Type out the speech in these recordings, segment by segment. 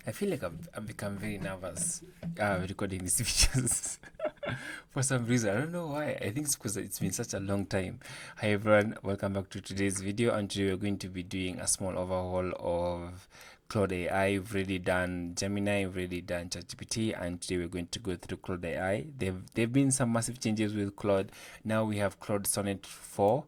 I feel like I've become very nervous recording these videos for some reason. I don't know why. I think it's because it's been such a long time. Hi everyone, welcome back to today's video. And today we're going to be doing a small overhaul of Claude AI. We've already done Gemini, we've already done ChatGPT, and today we're going to go through Claude AI. There've been some massive changes with Claude. Now we have Claude Sonnet 4.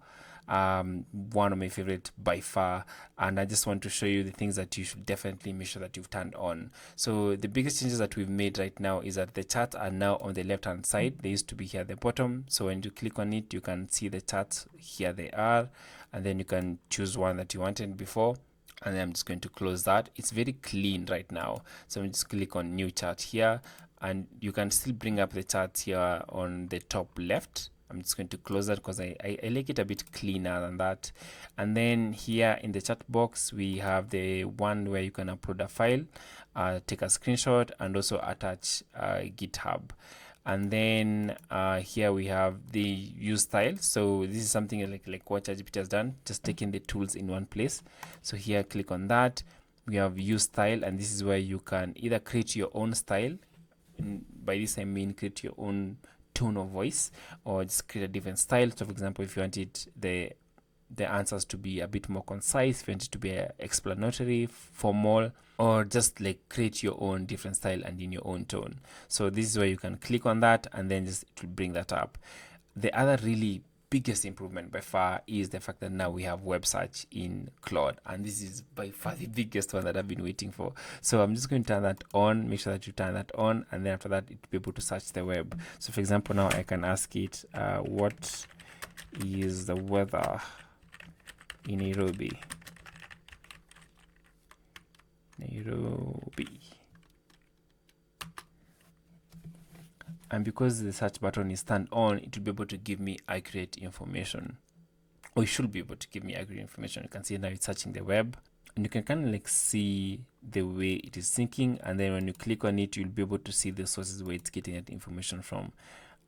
One of my favorite by far, and I just want to show you the things that you should definitely make sure that you've turned on. So the biggest changes that we've made right now is that the charts are now on the left hand side. They used to be here at the bottom, so when you click on it you can see the charts. Here they are, and then you can choose one that you wanted before, and then I'm just going to close that. It's very clean right now, so I'm just click on new chart here, and you can still bring up the charts here on the top left. I'm just going to close that because I like it a bit cleaner than that. And then here in the chat box we have the one where you can upload a file, take a screenshot, and also attach GitHub. And then here we have the use style. So this is something like what ChatGPT has done, just taking the tools in one place. So here click on that. We have use style, and this is where you can either create your own style. By this I mean create your own tone of voice, or just create a different style. So for example, if you wanted the answers to be a bit more concise, if you want it to be explanatory, formal, or just like create your own different style and in your own tone. So this is where you can click on that, and then just it will bring that up. The other really biggest improvement by far is the fact that now we have web search in Claude, and this is by far the biggest one that I've been waiting for. So I'm just going to turn that on, make sure that you turn that on, and then after that it will be able to search the web. So for example, now I can ask it what is the weather in Nairobi. And because the search button is turned on, it will be able to give me accurate information, or it should be able to give me accurate information. You can see now it's searching the web, and you can kind of like see the way it is syncing, and then when you click on it, you'll be able to see the sources where it's getting that information from.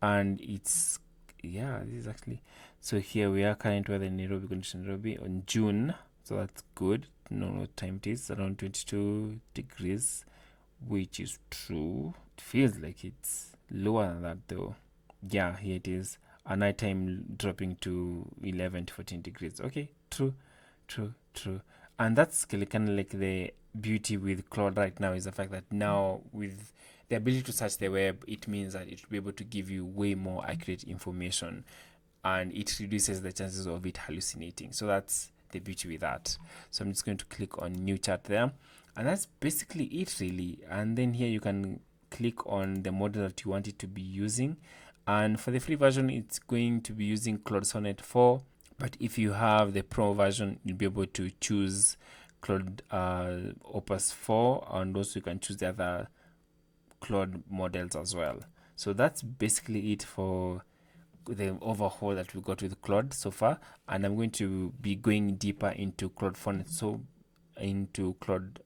And it's, yeah, this is actually, so here we are, current weather in Nairobi, condition Nairobi on June, so that's good. No, what time it is, around 22 degrees, which is true. It feels like it's lower than that though. Yeah, here it is, a nighttime dropping to 11 to 14 degrees. Okay, true. And that's kind of like the beauty with Claude right now, is the fact that now with the ability to search the web, it means that it will be able to give you way more accurate information, and it reduces the chances of it hallucinating. So that's the beauty with that. So I'm just going to click on new chat there, and that's basically it really. And then here you can click on the model that you want it to be using, and for the free version it's going to be using Claude Sonnet 4, but if you have the pro version you'll be able to choose Claude Opus 4, and also you can choose the other Claude models as well. So that's basically it for the overhaul that we got with Claude so far, and I'm going to be going deeper into Claude Sonnet, so into Claude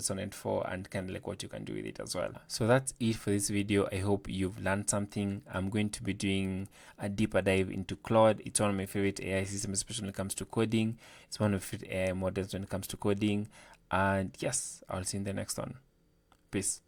Sonnet 4, and kind of like what you can do with it as well. So that's it for this video. I hope you've learned something. I'm going to be doing a deeper dive into Claude. It's one of my favorite AI systems, especially when it comes to coding. It's one of my favorite AI models when it comes to coding. And yes, I'll see you in the next one. Peace.